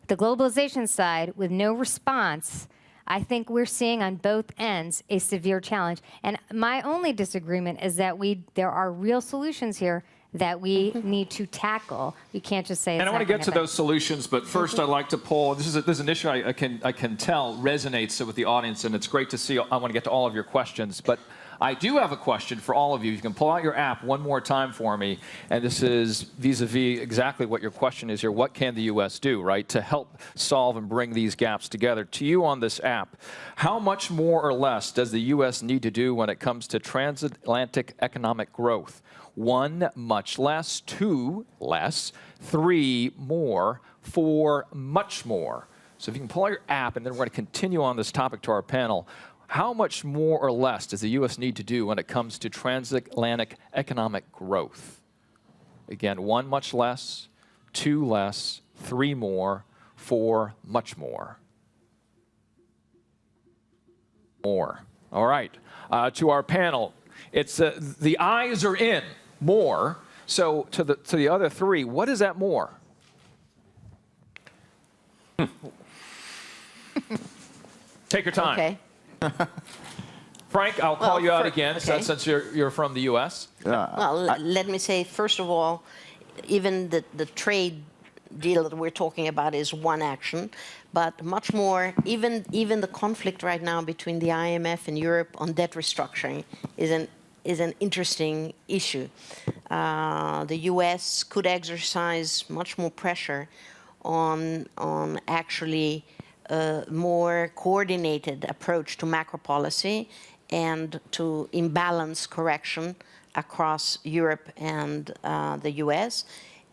the globalization side with no response, I think we're seeing on both ends a severe challenge. And my only disagreement is that there are real solutions here that we need to tackle. We can't just say it's And I want to get to those solutions, but first I'd like to poll. This is an issue I can tell resonates with the audience, and it's great to see. I want to get to all of your questions, but I do have a question for all of you. You can pull out your app one more time for me, and this is vis-a-vis exactly what your question is here. What can the U.S. do, right, to help solve and bring these gaps together? To you on this app, how much more or less does the U.S. need to do when it comes to transatlantic economic growth? 1, much less. 2, less. 3, more. 4, much more. So if you can pull out your app, and then we're going to continue on this topic to our panel. How much more or less does the U.S. need to do when it comes to transatlantic economic growth? Again, 1, much less. 2, less. 3, more. 4, much more. More. All right. To our panel, it's the eyes are in. More. So to the other 3, what is that more? Take your time. Okay. Frank, I'll call you out again, okay. since you're from the U.S. Well, let me say, first of all, even the trade deal that we're talking about is one action, but much more, even the conflict right now between the IMF and Europe on debt restructuring is an interesting issue. The U.S. could exercise much more pressure on actually a more coordinated approach to macro policy and to imbalance correction across Europe and the U.S.,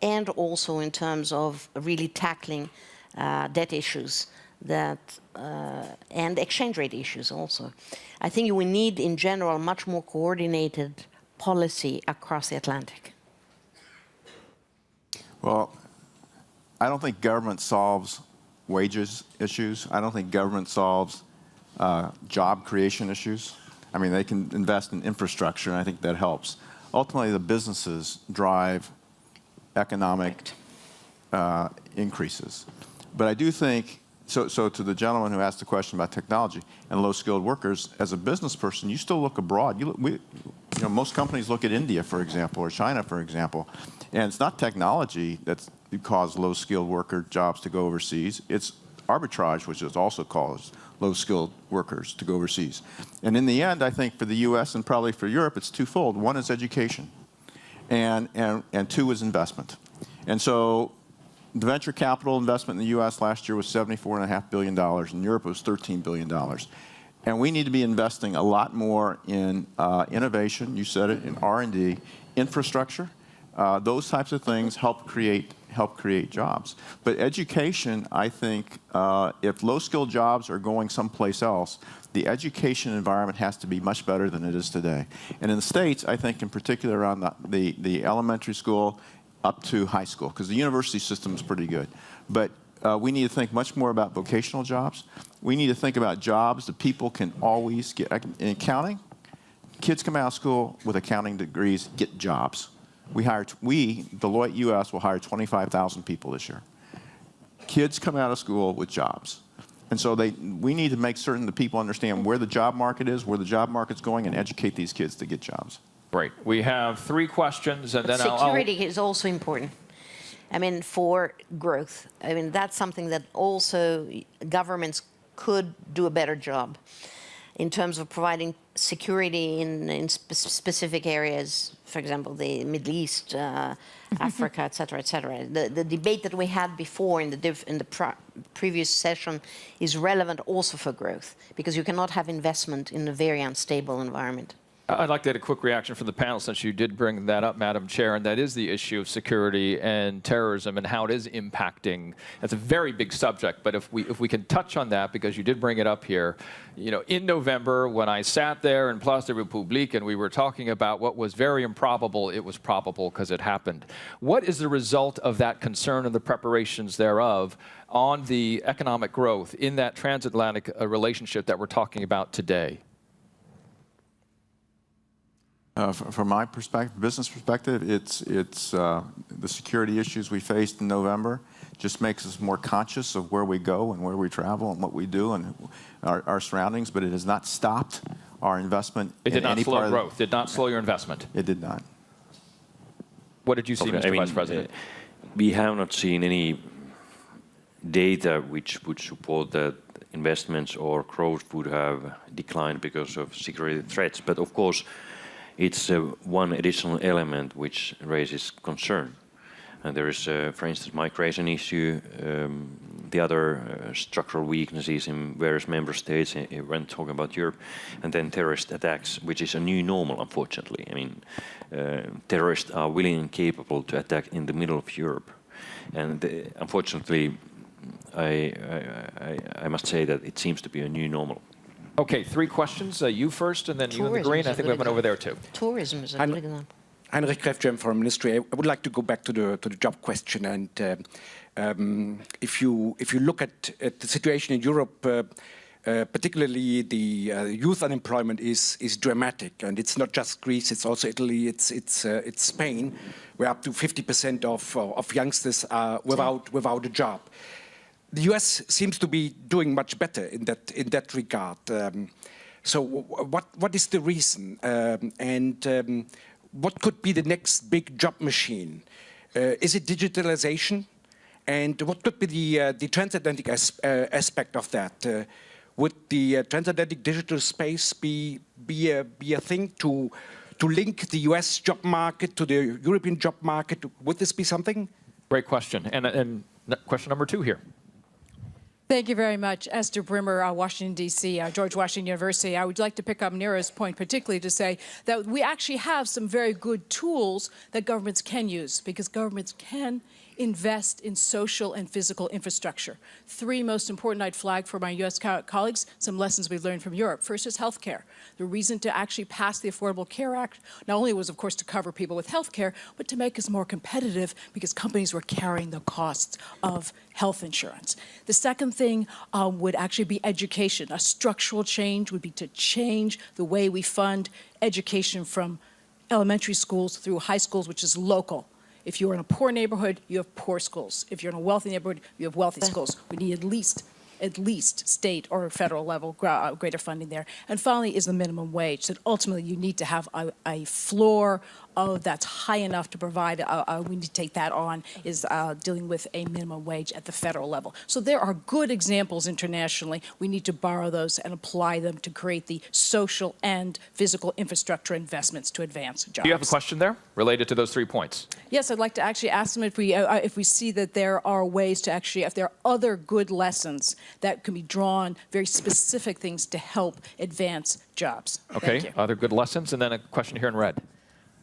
and also in terms of really tackling debt issues and exchange rate issues also. I think we need, in general, much more coordinated policy across the Atlantic. Well, I don't think government solves wages issues. I don't think government solves job creation issues. I mean, they can invest in infrastructure, and I think that helps. Ultimately, the businesses drive economic increases. But I do think, so to the gentleman who asked the question about technology and low-skilled workers, as a business person, you still look abroad. Most companies look at India, for example, or China, for example, and it's not technology that's caused low-skilled worker jobs to go overseas. It's arbitrage, which is also caused low-skilled workers to go overseas. And in the end, I think for the U.S. and probably for Europe, it's twofold. One is education. and two is investment. And so the venture capital investment in the U.S. last year was $74.5 billion. In Europe, it was $13 billion. And we need to be investing a lot more in innovation, you said it, in R&D, infrastructure. Those types of things help create jobs. But education, I think, if low-skilled jobs are going someplace else, the education environment has to be much better than it is today. And in the States, I think in particular around the elementary school up to high school, because the university system is pretty good. But we need to think much more about vocational jobs. We need to think about jobs that people can always get. In accounting, kids come out of school with accounting degrees, get jobs. Deloitte US, will hire 25,000 people this year. Kids come out of school with jobs. And so we need to make certain that people understand where the job market is, where the job market's going, and educate these kids to get jobs. Great. We have 3 questions, and then security is also important. I mean, for growth. I mean, that's something that also governments could do a better job in terms of providing security in specific areas, for example, the Middle East, Africa, et cetera, et cetera. The debate that we had before in the previous session is relevant also for growth, because you cannot have investment in a very unstable environment. I'd like to get a quick reaction from the panel, since you did bring that up, Madam Chair, and that is the issue of security and terrorism and how it is impacting. That's a very big subject, but if we can touch on that, because you did bring it up here. You know, in November, when I sat there in Place de République and we were talking about what was very improbable, it was probable because it happened. What is the result of that concern and the preparations thereof on the economic growth in that transatlantic relationship that we're talking about today? From my perspective, business perspective, it's the security issues we faced in November just makes us more conscious of where we go and where we travel and what we do and our surroundings. But it has not stopped our investment. It did not slow growth. Did not slow your investment. It did not. What did you see, Mr. Vice President? We have not seen any data which would support that investments or growth would have declined because of security threats. But of course, it's one additional element which raises concern. And there is, for instance, migration issue, the other structural weaknesses in various member states when talking about Europe, and then terrorist attacks, which is a new normal, unfortunately. I mean, terrorists are willing and capable to attack in the middle of Europe. And unfortunately, I must say that it seems to be a new normal. Okay, 3 questions. You first, and then you in the green. I think we have one over there too. Tourism is a good example. Heinrich Kräftjärn from Ministry. I would like to go back to the job question. And if you look at the situation in Europe, particularly the youth unemployment is dramatic, and it's not just Greece. It's also Italy. It's Spain, where up to 50% of youngsters are without a job. The US seems to be doing much better in that regard. So what is the reason? And what could be the next big job machine? Is it digitalization? And what could be the transatlantic aspect of that? Would the transatlantic digital space be a thing to link the US job market to the European job market? Would this be something? Great question. And question number 2 here. Thank you very much. Esther Brimmer, Washington, D.C., George Washington University. I would like to pick up Neera's point, particularly to say that we actually have some very good tools that governments can use, because governments can invest in social and physical infrastructure. 3 most important I'd flag for my U.S. colleagues, some lessons we've learned from Europe. First is healthcare. The reason to actually pass the Affordable Care Act not only was, of course, to cover people with healthcare, but to make us more competitive because companies were carrying the costs of health insurance. The second thing would actually be education. A structural change would be to change the way we fund education from elementary schools through high schools, which is local. If you're in a poor neighborhood, you have poor schools. If you're in a wealthy neighborhood, you have wealthy schools. We need at least at least state or federal level greater funding there. And finally is the minimum wage, that ultimately you need to have a floor that's high enough to provide, we need to take that on, is dealing with a minimum wage at the federal level. So there are good examples internationally. We need to borrow those and apply them to create the social and physical infrastructure investments to advance jobs. Do you have a question there related to those 3 points? Yes, I'd like to actually ask them if we see that there are ways to actually, if there are other good lessons that can be drawn, very specific things to help advance jobs. Okay, Thank you. other good lessons, and then a question here in red.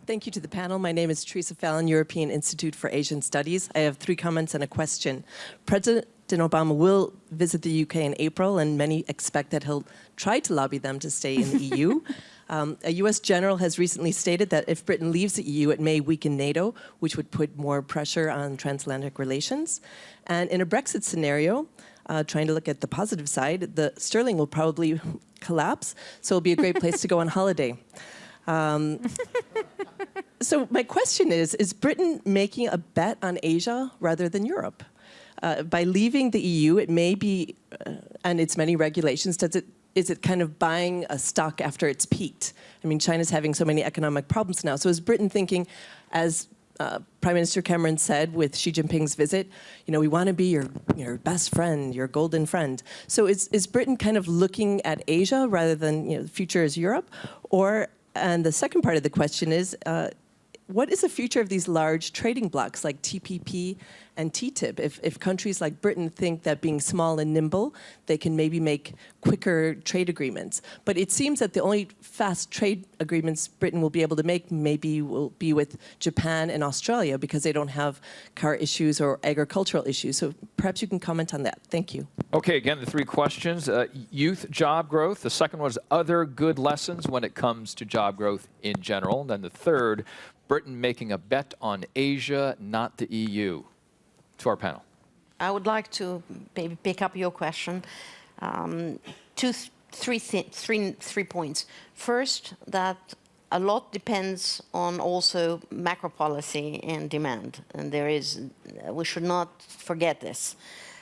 Thank you to the panel. My name is Teresa Fallon, European Institute for Asian Studies. I have 3 comments and a question. President Obama will visit the UK in April, and many expect that he'll try to lobby them to stay in the EU. A US general has recently stated that if Britain leaves the EU, it may weaken NATO, which would put more pressure on transatlantic relations. And in a Brexit scenario, trying to look at the positive side, the sterling will probably collapse, so it'll be a great place to go on holiday. So my question is Britain making a bet on Asia rather than Europe? By leaving the EU, it may be, and its many regulations, is it kind of buying a stock after it's peaked? I mean, China's having so many economic problems now. So is Britain thinking, as Prime Minister Cameron said with Xi Jinping's visit, you know, we want to be your best friend, your golden friend. So is Britain kind of looking at Asia rather than, you know, the future is Europe? And the second part of the question is, what is the future of these large trading blocs like TPP and TTIP? If countries like Britain think that being small and nimble, they can maybe make quicker trade agreements. But it seems that the only fast trade agreements Britain will be able to make maybe will be with Japan and Australia because they don't have car issues or agricultural issues. So perhaps you can comment on that. Thank you. Okay, again, the 3 questions. Youth job growth. The second was other good lessons when it comes to job growth in general. And then the third, Britain making a bet on Asia, not the EU. To our panel. I would like to maybe pick up your question. Three points. First, that a lot depends on also macro policy and demand, and we should not forget this.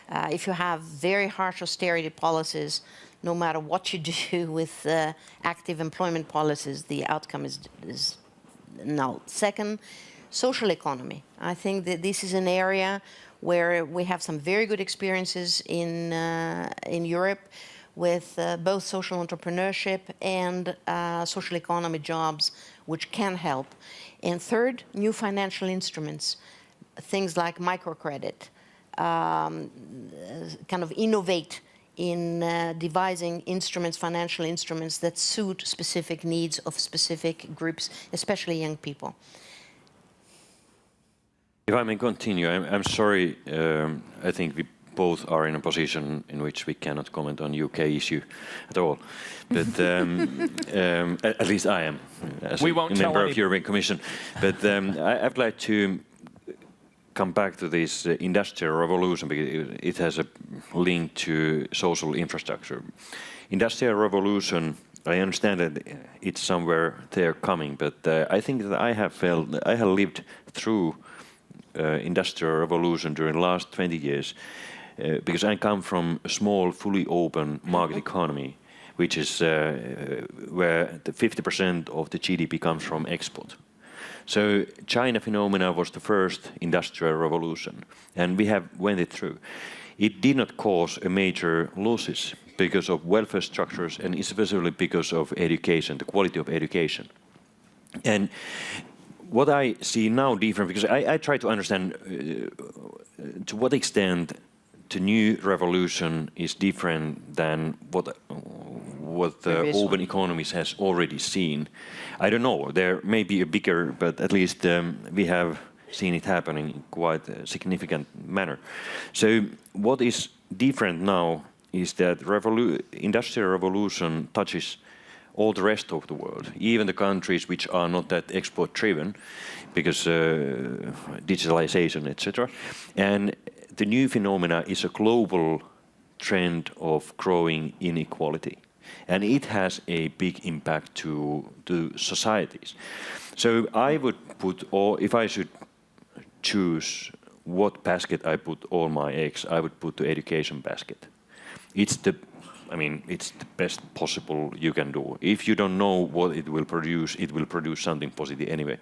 If you have very harsh austerity policies, no matter what you do with active employment policies, the outcome is null. Second, social economy. I think that this is an area where we have some very good experiences in Europe with both social entrepreneurship and social economy jobs, which can help. And third, new financial instruments, things like microcredit, kind of innovate in devising instruments, financial instruments that suit specific needs of specific groups, especially young people. If I may continue, I'm sorry, I think we both are in a position in which we cannot comment on UK issue at all. But at least I am, as a member of European Commission. But I'd like to come back to this industrial revolution because it has a link to social infrastructure. Industrial revolution, I understand that it's somewhere there coming, but I think that I have lived through industrial revolution during the last 20 years because I come from a small, fully open market economy, which is where the 50% of the GDP comes from export. So China phenomena was the first industrial revolution, and we have went it through. It did not cause a major losses because of welfare structures and especially because of education, the quality of education. And what I see now different, because I try to understand to what extent the new revolution is different than what the open economies has already seen. I don't know, there may be a bigger, but at least we have seen it happening in quite a significant manner. So what is different now is that industrial revolution touches all the rest of the world, even the countries which are not that export-driven, because digitalization, etc. And the new phenomena is a global trend of growing inequality, and it has a big impact to societies. So I would put if I should choose what basket I put all my eggs, I would put the education basket. it's the best possible you can do. If you don't know what it will produce something positive anyway.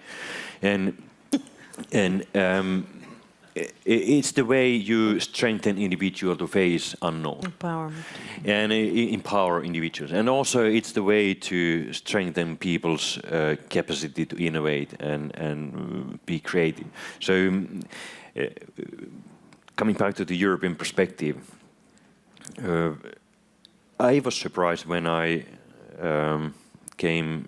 And it's the way you strengthen individual to face unknown. Empowerment. And empower individuals. And also it's the way to strengthen people's capacity to innovate and be creative. So coming back to the European perspective, I was surprised when I came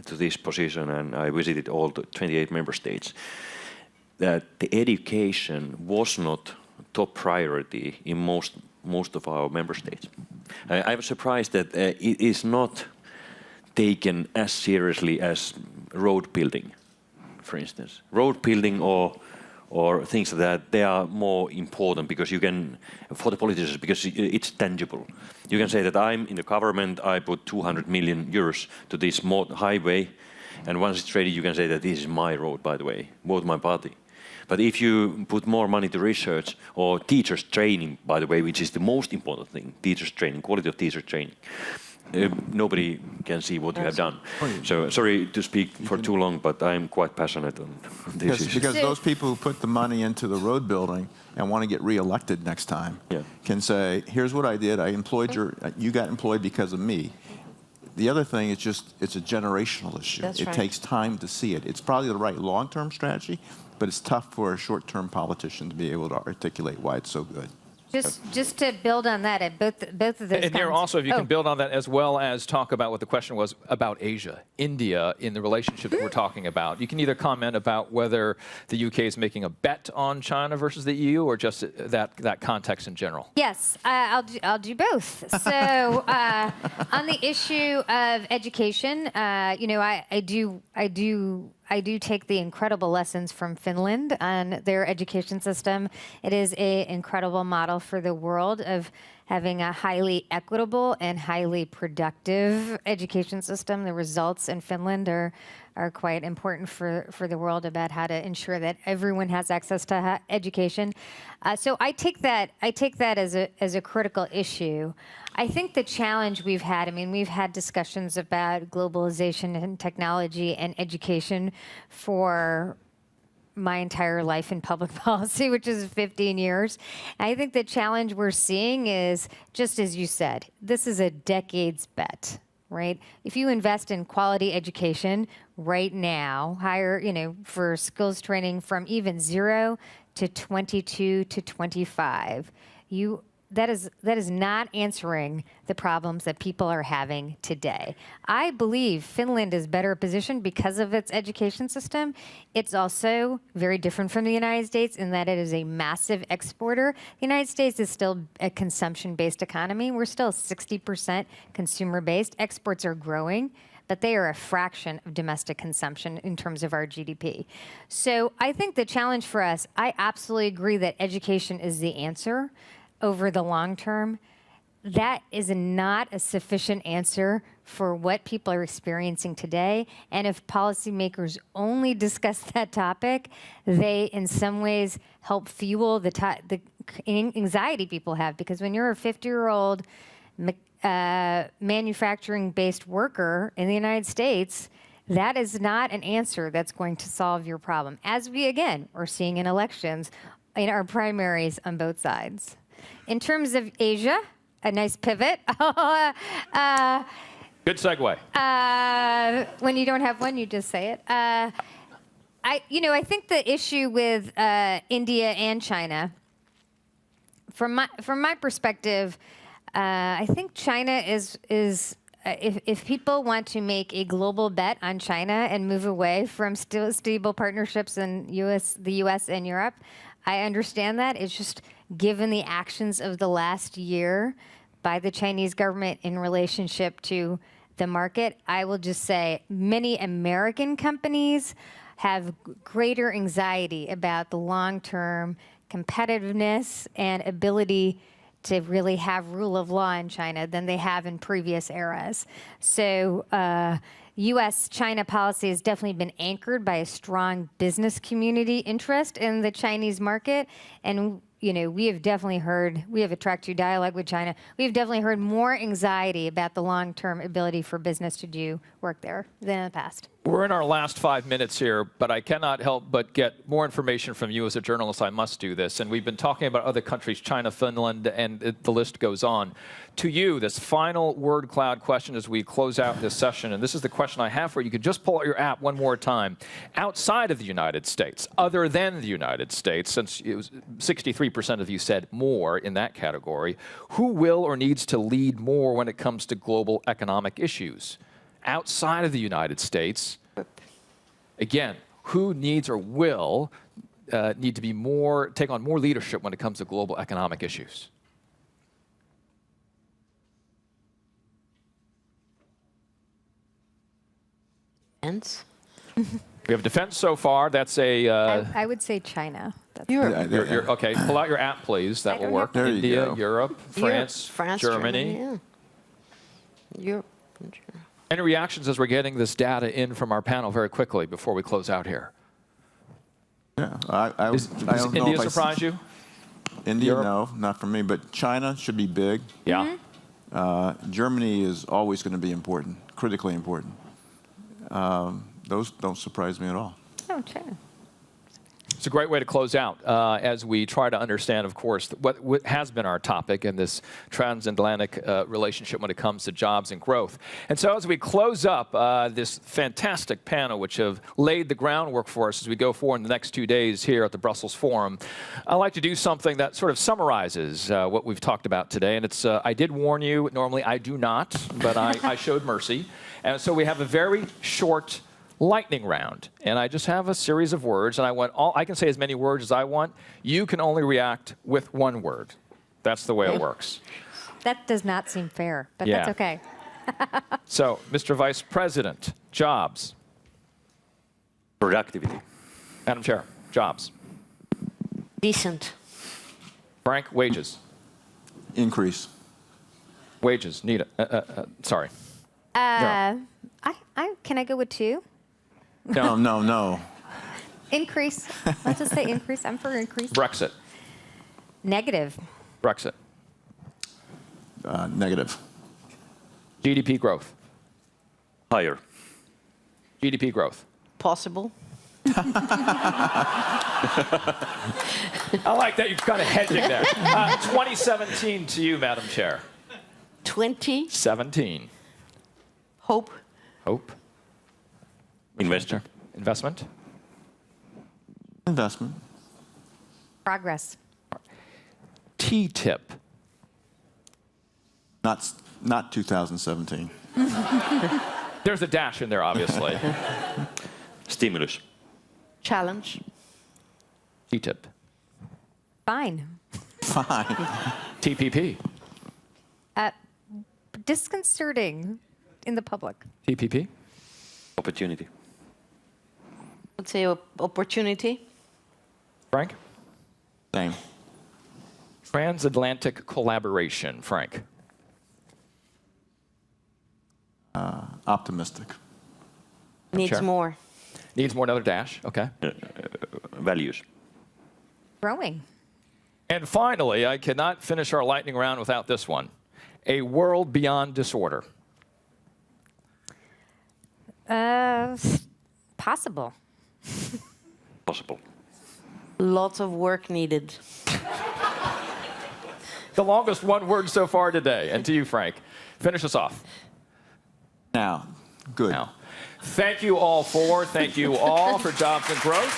to this position and I visited all the 28 member states, that the education was not top priority in most of our member states. I was surprised that it is not taken as seriously as road building, for instance. Road building or things like that, they are more important because you can, for the politicians, because it's tangible. You can say that I'm in the government, I put 200 million euros to this highway, and once it's ready, you can say that this is my road, by the way, vote my party. But if you put more money to research or teachers training, by the way, which is the most important thing, teachers training, quality of teacher training, nobody can see what you have done. So sorry to speak for too long, but I'm quite passionate on this issue. Because those people who put the money into the road building and want to get re-elected next time can say, here's what I did, you got employed because of me. The other thing is just, it's a generational issue. It takes time to see it. It's probably the right long-term strategy, but it's tough for a short-term politician to be able to articulate why it's so good. Just to build on that, at both of those And Neera, also, if you can build on that as well as talk about what the question was about Asia, India, in the relationship that we're talking about. You can either comment about whether the UK is making a bet on China versus the EU, or just that context in general. Yes, I'll do both. So on the issue of education, I do take the incredible lessons from Finland on their education system. It is an incredible model for the world of having a highly equitable and highly productive education system. The results in Finland are quite important for the world about how to ensure that everyone has access to education. So I take that as a critical issue. I think the challenge we've had, we've had discussions about globalization and technology and education for my entire life in public policy, which is 15 years. I think the challenge we're seeing is, just as you said, this is a decades bet, right? If you invest in quality education right now, hire, for skills training from even 0 to 22 to 25, that is not answering the problems that people are having today. I believe Finland is better positioned because of its education system. It's also very different from the United States in that it is a massive exporter. The United States is still a consumption-based economy. We're still 60% consumer-based. Exports are growing, but they are a fraction of domestic consumption in terms of our GDP. So I think the challenge for us, I absolutely agree that education is the answer over the long term. That is not a sufficient answer for what people are experiencing today. And if policymakers only discuss that topic, they in some ways help fuel the anxiety people have. Because when you're a 50-year-old manufacturing-based worker in the United States, that is not an answer that's going to solve your problem. As we, again, are seeing in elections, in our primaries on both sides. In terms of Asia, a nice pivot. Good segue. When you don't have one, you just say it. I think the issue with India and China, from my perspective, I think China is if people want to make a global bet on China and move away from stable partnerships in the U.S. and Europe, I understand that. It's just given the actions of the last year by the Chinese government in relationship to the market, I will just say many American companies have greater anxiety about the long-term competitiveness and ability to really have rule of law in China than they have in previous eras. So U.S.-China policy has definitely been anchored by a strong business community interest in the Chinese market. And we have definitely heard, we have a track 2 dialogue with China. We have definitely heard more anxiety about the long-term ability for business to do work there than in the past. We're in our last 5 minutes here, but I cannot help but get more information from you as a journalist. I must do this. And we've been talking about other countries, China, Finland, and the list goes on. To you, this final word cloud question as we close out this session, and this is the question I have for you. You could just pull out your app one more time. Outside of the United States, other than the United States, since it was 63% of you said more in that category, who will or needs to lead more when it comes to global economic issues? Outside of the United States, again, who needs or will need to be take on more leadership when it comes to global economic issues? Defense. We have defense so far. That's a. I would say China. That's Okay, pull out your app, please. That will work. There you India, go. Europe, France, Germany. yeah. Europe. Any reactions as we're getting this data in from our panel very quickly before we close out here? Yeah, Does don't know India if I surprise you? India, Europe? no, not for me. But China should be big. Yeah. Germany is always going to be important, critically important. Those don't surprise me at all. Oh, China. It's a great way to close out as we try to understand, of course, what has been our topic in this transatlantic relationship when it comes to jobs and growth. And so as we close up this fantastic panel, which have laid the groundwork for us as we go forward in the next 2 days here at the Brussels Forum, I'd like to do something that sort of summarizes what we've talked about today. And it's, I did warn you, normally I do not, but I showed mercy. And so we have a very short lightning round, and I just have a series of words, and I can say as many words as I want. You can only react with one word. That's the way it works. That does not seem fair, but Yeah. that's okay. So, Mr. Vice President, jobs. Productivity. Madam Chair, jobs. Decent. Frank, wages. Increase. Wages. Sorry. Can I go with 2? No. Increase. Let's just say increase. I'm for increase. Brexit. Negative. Brexit. Negative. GDP growth. Higher. GDP growth. Possible. I like that you're kind of hedging there. 2017 to you, Madam Chair. 2017. Hope. Hope. Investor. Investment. Investment. Progress. T-tip. Not 2017. There's a dash in there, obviously. Stimulus. Challenge. T-tip. Fine. Fine. TPP. Disconcerting in the public. TPP. Opportunity. Let's say opportunity. Frank. Same. Transatlantic collaboration. Frank. Optimistic. Needs Chair. more. Needs more, another dash. Okay. Values. Growing. And finally, I cannot finish our lightning round without this one. A world beyond disorder. Possible. Possible. Lots of work needed. The longest one word so far today. And to you, Frank. Finish us off. Now. Good. Now. Thank you all for jobs and growth.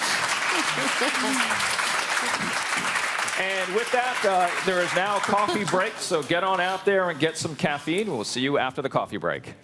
And with that, there is now coffee break, so get on out there and get some caffeine. We'll see you after the coffee break.